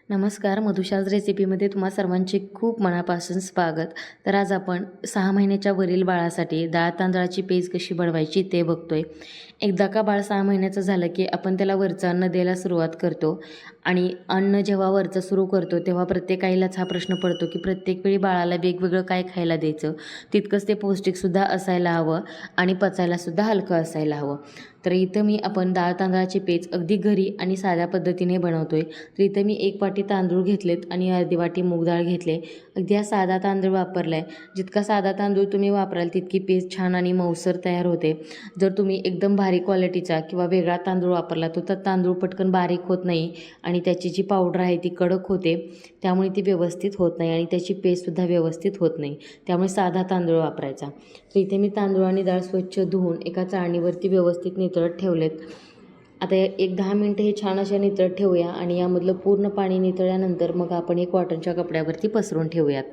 नमस्कार, मधुशाज रेसिपीमध्ये तुम्हा सर्वांचे खूप मनापासून स्वागत. तर आज आपण 6 महिन्याच्या वरील बाळासाठी डाळ तांदळाची पेज कशी बनवायची ते बघतोय. एकदा का बाळ 6 महिन्याचं झालं की आपण त्याला वरचं अन्न द्यायला सुरुवात करतो आणि अन्न जेव्हा वरचं सुरू करतो तेव्हा प्रत्येक आईलाच हा प्रश्न पडतो की प्रत्येक वेळी बाळाला वेगवेगळं काय खायला द्यायचं, तितकंच ते पौष्टिकसुद्धा असायला हवं आणि पचायलासुद्धा हलकं असायला हवं. तर इथं मी आपण डाळ तांदळाची पेज अगदी घरी आणि साध्या पद्धतीने बनवतोय. तर इथं मी 1 वाटी तांदूळ घेतलेत आणि अर्धी वाटी मूग डाळ घेतले. अगदी हा साधा तांदूळ वापरला आहे. जितका साधा तांदूळ तुम्ही वापराल तितकी पेज छान आणि मऊसर तयार होते. जर तुम्ही एकदम भारी क्वालिटीचा किंवा वेगळा तांदूळ वापरला तर तांदूळ पटकन बारीक होत नाही आणि त्याची जी पावडर आहे ती कडक होते, त्यामुळे ती व्यवस्थित होत नाही आणि त्याची पेस्टसुद्धा व्यवस्थित होत नाही. त्यामुळे साधा तांदूळ वापरायचा. तर इथे मी तांदूळ आणि डाळ स्वच्छ धुवून एका चाळणीवरती व्यवस्थित नितळत ठेवलेत. आता एक 10 मिनटं हे छान अशा नितळत ठेवूया आणि यामधलं पूर्ण पाणी नितळल्यानंतर मग आपण हे कॉटनच्या कपड्यावरती पसरून ठेवूयात.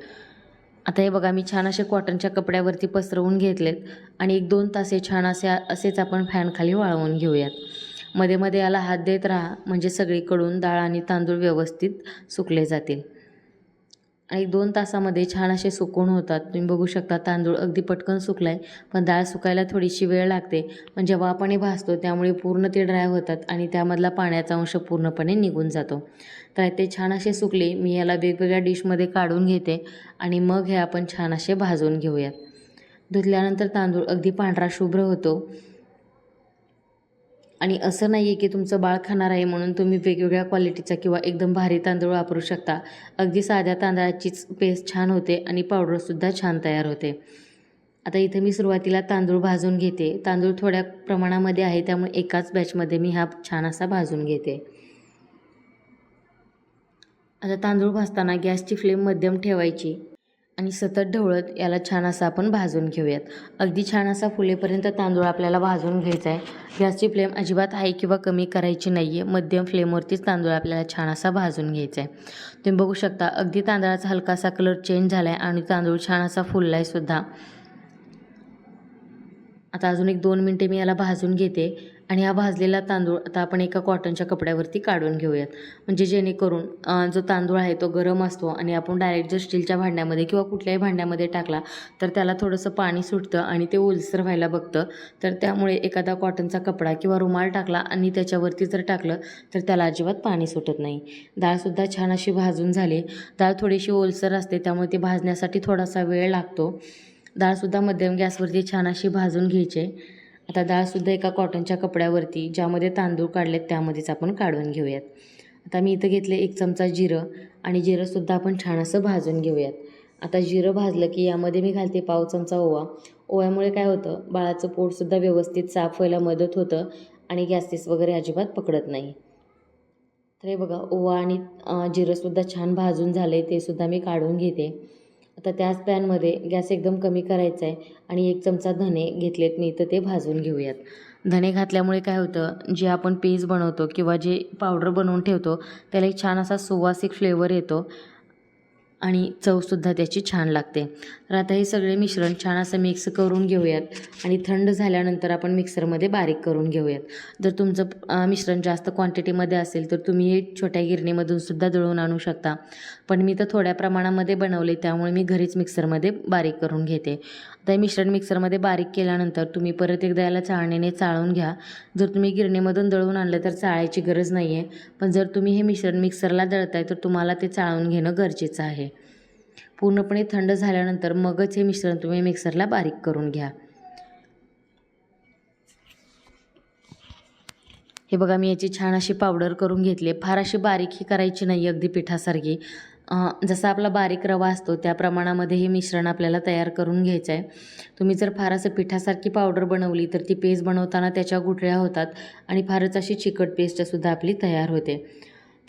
आता हे बघा, मी छान असे कॉटनच्या कपड्यावरती पसरवून घेतलेत आणि 1-2 तास हे छान असेच आपण फॅनखाली वाळवून घेऊयात. मध्ये मध्ये याला हात देत राहा म्हणजे सगळीकडून डाळ आणि तांदूळ व्यवस्थित सुकले जातील. आणि 2 तासामध्ये छान असे सुकून होतात. तुम्ही बघू शकता तांदूळ अगदी पटकन सुकला आहे, पण डाळ सुकायला थोडीशी वेळ लागते. पण जेव्हा आपण हे भाजतो त्यामुळे पूर्ण ते ड्राय होतात आणि त्यामधला पाण्याचा अंश पूर्णपणे निघून जातो. तर ते छान असे सुकले. मी याला वेगवेगळ्या डिशमध्ये काढून घेते आणि मग हे आपण छान असे भाजून घेऊयात. धुतल्यानंतर तांदूळ अगदी पांढरा शुभ्र होतो आणि असं नाही आहे की तुमचं बाळ खाणार आहे म्हणून तुम्ही वेगवेगळ्या क्वालिटीचा किंवा एकदम भारी तांदूळ वापरू शकता. अगदी साध्या तांदळाचीच पेस्ट छान होते आणि पावडरसुद्धा छान तयार होते. आता इथे मी सुरुवातीला तांदूळ भाजून घेते. तांदूळ थोड्या प्रमाणामध्ये आहे त्यामुळे एकाच बॅचमध्ये मी हा छान असा भाजून घेते. आता तांदूळ भाजताना गॅसची फ्लेम मध्यम ठेवायची आणि सतत ढवळत याला छान असा आपण भाजून घेऊयात. अगदी छान असा फुलेपर्यंत तांदूळ आपल्याला भाजून घ्यायचा आहे. गॅसची फ्लेम अजिबात हाय किंवा कमी करायची नाही आहे. मध्यम फ्लेमवरतीच तांदूळ आपल्याला छान असा भाजून घ्यायचा आहे. तुम्ही बघू शकता अगदी तांदळाचा हलकासा कलर चेंज झाला आहे आणि तांदूळ छान असा फुलला आहे सुद्धा. आता अजून 1-2 मिनटे मी याला भाजून घेते आणि हा भाजलेला तांदूळ आता आपण एका कॉटनच्या कपड्यावरती काढून घेऊयात. म्हणजे जेणेकरून जो तांदूळ आहे तो गरम असतो आणि आपण डायरेक्ट जर स्टीलच्या भांड्यामध्ये किंवा कुठल्याही भांड्यामध्ये टाकला तर त्याला थोडंसं पाणी सुटतं आणि ते ओलसर व्हायला बघतं. तर त्यामुळे एखादा कॉटनचा कपडा किंवा रुमाल टाकला आणि त्याच्यावरती जर टाकलं तर त्याला अजिबात पाणी सुटत नाही. डाळसुद्धा छान अशी भाजून झाली. डाळ थोडीशी ओलसर असते त्यामुळे ती भाजण्यासाठी थोडासा वेळ लागतो. डाळसुद्धा मध्यम गॅसवरती छान अशी भाजून घ्यायची. आता डाळसुद्धा एका कॉटनच्या कपड्यावरती ज्यामध्ये तांदूळ काढलेत त्यामध्येच आपण काढून घेऊयात. आता मी इथं घेतले 1 चमचा जिरं आणि जिरंसुद्धा आपण छान असं भाजून घेऊयात. आता जिरं भाजलं की यामध्ये मी घालते पाव चमचा ओवा. ओव्यामुळे काय होतं, बाळाचं पोटसुद्धा व्यवस्थित साफ व्हायला मदत होतं आणि गॅसेस वगैरे अजिबात पकडत नाही. तर हे बघा, ओवा आणि जिरंसुद्धा छान भाजून झाले, ते सुद्धा मी काढून घेते. आता त्याच पॅनमध्ये गॅस एकदम कमी करायचा आहे आणि 1 चमचा धने घेतलेत मी, तर ते भाजून घेऊयात. धने घातल्यामुळे काय होतं, जे आपण पेस्ट बनवतो किंवा जे पावडर बनवून ठेवतो त्याला एक छान असा सुवासिक फ्लेवर येतो आणि चवसुद्धा त्याची छान लागते. तर आता हे सगळे मिश्रण छान असं मिक्स करून घेऊयात आणि थंड झाल्यानंतर आपण मिक्सरमध्ये बारीक करून घेऊयात. जर तुमचं मिश्रण जास्त क्वांटिटीमध्ये असेल तर तुम्ही हे छोट्या गिरणीमधून सुद्धा दळून आणू शकता. पण मी तर थोड्या प्रमाणामध्ये बनवले त्यामुळे मी घरीच मिक्सरमध्ये बारीक करून घेते. आता हे मिश्रण मिक्सरमध्ये बारीक केल्यानंतर तुम्ही परत एकदा याला चाळणीने चाळून घ्या. जर तुम्ही गिरणीमधून दळून आणलं तर चाळायची गरज नाही आहे, पण जर तुम्ही हे मिश्रण मिक्सरला दळताय तर तुम्हाला ते चाळून घेणं गरजेचं आहे. पूर्णपणे थंड झाल्यानंतर मगच हे मिश्रण तुम्ही मिक्सरला बारीक करून घ्या. हे बघा, मी याची छान अशी पावडर करून घेतली. फार अशी बारीकही करायची नाही, अगदी पिठासारखी. जसा आपला बारीक रवा असतो त्या प्रमाणामध्ये हे मिश्रण आपल्याला तयार करून घ्यायचं आहे. तुम्ही जर फार असं पिठासारखी पावडर बनवली तर ती पेस्ट बनवताना त्याच्या गुठळ्या होतात आणि फारच अशी चिकट पेस्टसुद्धा आपली तयार होते.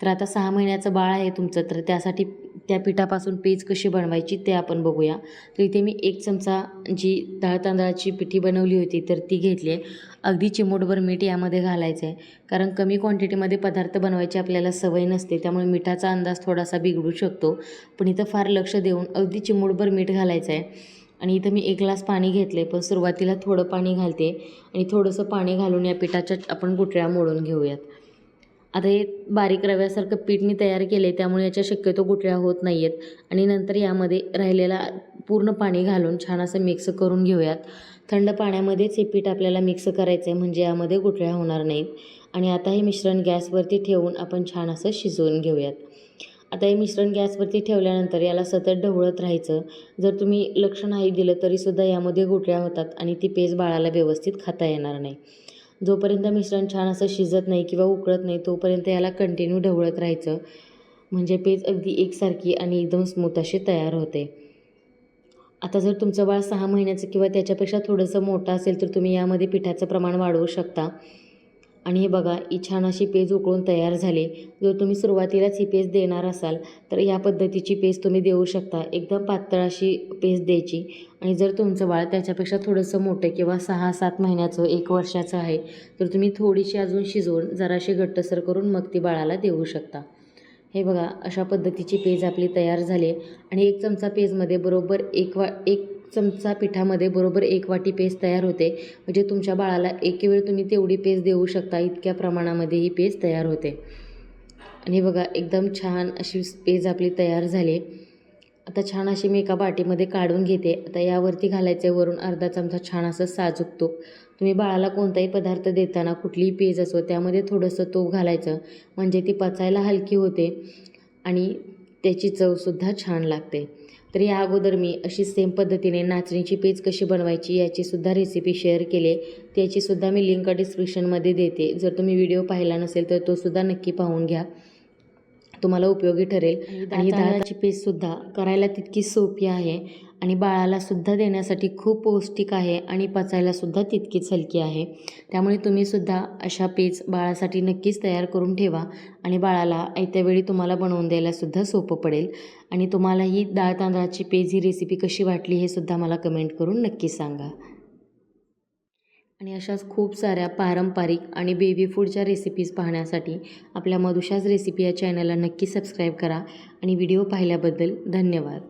तर आता 6 महिन्याचं बाळ आहे तुमचं, तर त्यासाठी त्या पिठापासून पेज कशी बनवायची ते आपण बघूया. तर इथे मी 1 चमचा जी डाळ तांदळाची पिठी बनवली होती तर ती घेतली आहे. अगदी चिमूटभर मीठ यामध्ये घालायचं आहे, कारण कमी क्वांटिटीमध्ये पदार्थ बनवायची आपल्याला सवय नसते त्यामुळे मिठाचा अंदाज थोडासा बिघडू शकतो. पण इथं फार लक्ष देऊन अगदी चिमूटभर मीठ घालायचं आहे. आणि इथं मी 1 ग्लास पाणी घेतले, पण सुरुवातीला थोडं पाणी घालते आणि थोडंसं पाणी घालून या पिठाच्या आपण गुठळ्या मोडून घेऊयात. आता हे बारीक रव्यासारखं पीठ मी तयार केले, त्यामुळे याच्या शक्यतो गुठळ्या होत नाही आहेत. आणि नंतर यामध्ये राहिलेला पूर्ण पाणी घालून छान असं मिक्स करून घेऊयात. थंड पाण्यामध्येच हे पीठ आपल्याला मिक्स करायचं आहे, म्हणजे यामध्ये गुठळ्या होणार नाहीत. आणि आता हे मिश्रण गॅसवरती ठेवून आपण छान असं शिजवून घेऊयात. आता हे मिश्रण गॅसवरती ठेवल्यानंतर याला सतत ढवळत राहायचं. जर तुम्ही लक्ष नाही दिलं तरीसुद्धा यामध्ये गुठळ्या होतात आणि ती पेज बाळाला व्यवस्थित खाता येणार नाही. जोपर्यंत मिश्रण छान असं शिजत नाही किंवा उकळत नाही तोपर्यंत याला कंटिन्यू ढवळत राहायचं, म्हणजे पेज अगदी एकसारखी आणि एकदम स्मूथ अशी तयार होते. आता जर तुमचं बाळ 6 महिन्याचं किंवा त्याच्यापेक्षा थोडंसं मोठं असेल तर तुम्ही यामध्ये पिठाचं प्रमाण वाढवू शकता. आणि हे बघा, ही छान अशी पेज उकळून तयार झाली. जर तुम्ही सुरुवातीलाच ही पेज देणार असाल तर या पद्धतीची पेज तुम्ही देऊ शकता. एकदम पातळ अशी पेज द्यायची. आणि जर तुमचं बाळ त्याच्यापेक्षा थोडंसं मोठं किंवा 6-7 महिन्याचं 1 वर्षाचं आहे तर तुम्ही थोडीशी अजून शिजवून जराशी घट्टसर करून मग ती बाळाला देऊ शकता. हे बघा, अशा पद्धतीची पेज आपली तयार झाली. आणि 1 चमचा पेजमध्ये बरोबर 1 चमचा पिठामध्ये बरोबर 1 वाटी पेज तयार होते. म्हणजे तुमच्या बाळाला एके वेळ तुम्ही तेवढी पेज देऊ शकता, इतक्या प्रमाणामध्ये ही पेज तयार होते. आणि बघा, एकदम छान अशी पेज आपली तयार झाली. आता छान अशी मी एका बाटीमध्ये काढून घेते. आता यावरती घालायचे वरून अर्धा चमचा छान असं साजूक तूप. तुम्ही बाळाला कोणताही पदार्थ देताना कुठलीही पेज असो त्यामध्ये थोडंसं तूप घालायचं, म्हणजे ती पचायला हलकी होते आणि त्याची चवसुद्धा छान लागते. तर या अगोदर मी अशी सेम पद्धतीने नाचणीची पेज कशी बनवायची याचीसुद्धा रेसिपी शेअर केली. त्याचीसुद्धा मी लिंक डिस्क्रिप्शनमध्ये देते. जर तुम्ही व्हिडिओ पाहिला नसेल तर तोसुद्धा नक्की पाहून घ्या, तुम्हाला उपयोगी ठरेल. आणि तांदळाची पेजसुद्धा करायला तितकी सोपी आहे आणि बाळालासुद्धा देण्यासाठी खूप पौष्टिक आहे आणि पचायलासुद्धा तितकीच हलकी आहे. त्यामुळे तुम्हीसुद्धा अशा पेज बाळासाठी नक्कीच तयार करून ठेवा आणि बाळाला आयत्या वेळी तुम्हाला बनवून द्यायलासुद्धा सोपं पडेल. आणि तुम्हाला ही डाळ तांदळाची पेज ही रेसिपी कशी वाटली हे सुद्धा मला कमेंट करून नक्की सांगा. आणि अशाच खूप साऱ्या पारंपरिक आणि बेबी फूडच्या रेसिपीज पाहण्यासाठी आपल्या मधुशाज रेसिपी या चॅनलला नक्की सबस्क्राईब करा. आणि व्हिडिओ पाहिल्याबद्दल धन्यवाद.